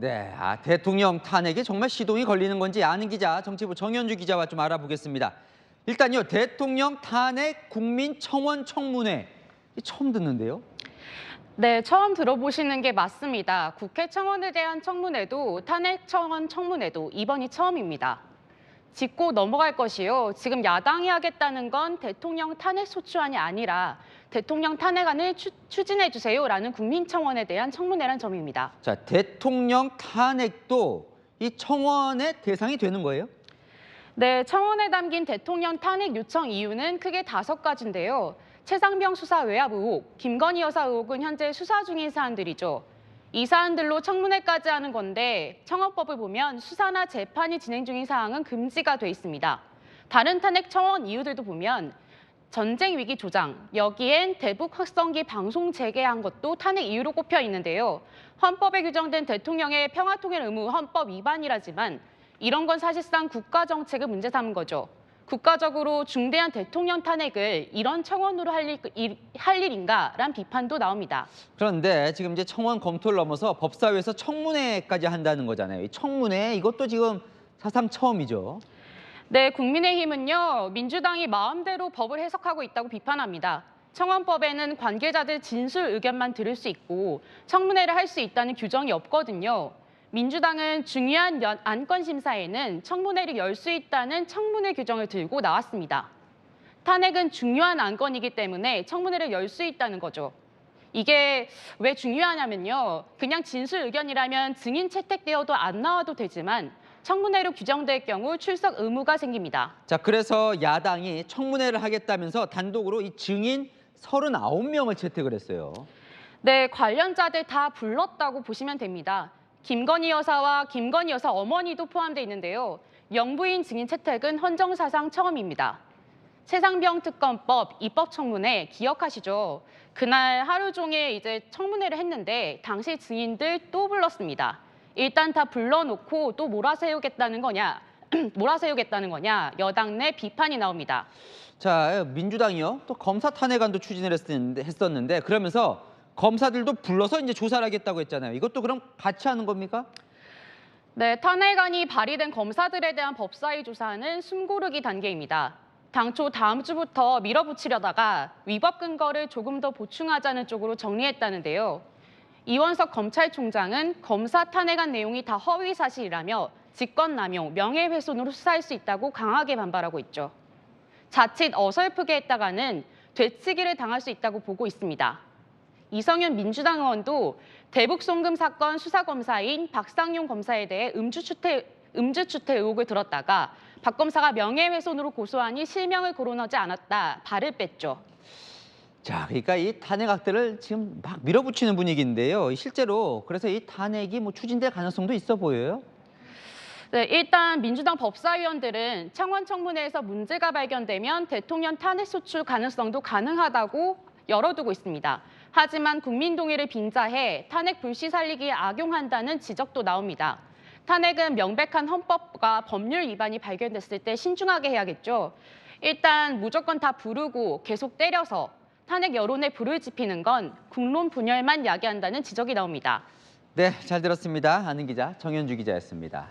네, 대통령 탄핵에 정말 시동이 걸리는 건지 아는 기자, 정치부 정현주 기자와 좀 알아보겠습니다. 일단요, 대통령 탄핵 국민청원 청문회 처음 듣는데요. 네, 처음 들어보시는 게 맞습니다. 국회 청원에 대한 청문회도 탄핵 청원 청문회도 이번이 처음입니다. 짚고 넘어갈 것이요. 지금 야당이 하겠다는 건 대통령 탄핵 소추안이 아니라 대통령 탄핵안을 추진해 주세요라는 국민청원에 대한 청문회란 점입니다. 자, 대통령 탄핵도 이 청원의 대상이 되는 거예요? 네, 청원에 담긴 대통령 탄핵 요청 이유는 크게 5가지인데요. 최상병 수사 외압 의혹, 김건희 여사 의혹은 현재 수사 중인 사안들이죠. 이 사안들로 청문회까지 하는 건데 청원법을 보면 수사나 재판이 진행 중인 사항은 금지가 돼 있습니다. 다른 탄핵 청원 이유들도 보면 전쟁 위기 조장, 여기엔 대북 확성기 방송 재개한 것도 탄핵 이유로 꼽혀 있는데요. 헌법에 규정된 대통령의 평화통일 의무 헌법 위반이라지만 이런 건 사실상 국가 정책을 문제 삼은 거죠. 국가적으로 중대한 대통령 탄핵을 이런 청원으로 할 일인가란 비판도 나옵니다. 그런데 지금 이제 청원 검토를 넘어서 법사위에서 청문회까지 한다는 거잖아요. 이 청문회 이것도 지금 사상 처음이죠. 네, 국민의힘은요, 민주당이 마음대로 법을 해석하고 있다고 비판합니다. 청원법에는 관계자들 진술 의견만 들을 수 있고 청문회를 할 수 있다는 규정이 없거든요. 민주당은 중요한 안건 심사에는 청문회를 열 수 있다는 청문회 규정을 들고 나왔습니다. 탄핵은 중요한 안건이기 때문에 청문회를 열 수 있다는 거죠. 이게 왜 중요하냐면요. 그냥 진술 의견이라면 증인 채택되어도 안 나와도 되지만 청문회로 규정될 경우 출석 의무가 생깁니다. 자, 그래서 야당이 청문회를 하겠다면서 단독으로 이 증인 39명을 채택을 했어요. 네, 관련자들 다 불렀다고 보시면 됩니다. 김건희 여사와 김건희 여사 어머니도 포함되어 있는데요. 영부인 증인 채택은 헌정사상 처음입니다. 최상병 특검법 입법청문회 기억하시죠? 그날 하루 종일 이제 청문회를 했는데 당시 증인들 또 불렀습니다. 일단 다 불러놓고 또 몰아세우겠다는 거냐, 몰아세우겠다는 거냐 여당 내 비판이 나옵니다. 자, 민주당이요. 또 검사 탄핵안도 추진을 했었는데 그러면서 검사들도 불러서 이제 조사를 하겠다고 했잖아요. 이것도 그럼 같이 하는 겁니까? 네, 탄핵안이 발의된 검사들에 대한 법사위 조사는 숨고르기 단계입니다. 당초 다음 주부터 밀어붙이려다가 위법 근거를 조금 더 보충하자는 쪽으로 정리했다는데요. 이원석 검찰총장은 검사 탄핵안 내용이 다 허위 사실이라며 직권남용, 명예훼손으로 수사할 수 있다고 강하게 반발하고 있죠. 자칫 어설프게 했다가는 되치기를 당할 수 있다고 보고 있습니다. 이성윤 민주당 의원도 대북 송금 사건 수사검사인 박상용 검사에 대해 음주추태 의혹을 들었다가 박 검사가 명예훼손으로 고소하니 실명을 거론하지 않았다, 발을 뺐죠. 자, 그러니까 이 탄핵 악들을 지금 막 밀어붙이는 분위기인데요. 실제로 그래서 이 탄핵이 뭐 추진될 가능성도 있어 보여요. 네, 일단 민주당 법사위원들은 청원 청문회에서 문제가 발견되면 대통령 탄핵 소추 가능성도 가능하다고 열어두고 있습니다. 하지만 국민 동의를 빙자해 탄핵 불씨 살리기에 악용한다는 지적도 나옵니다. 탄핵은 명백한 헌법과 법률 위반이 발견됐을 때 신중하게 해야겠죠. 일단 무조건 다 부르고 계속 때려서 탄핵 여론에 불을 지피는 건 국론 분열만 야기한다는 지적이 나옵니다. 네, 잘 들었습니다. 아는 기자 정현주 기자였습니다.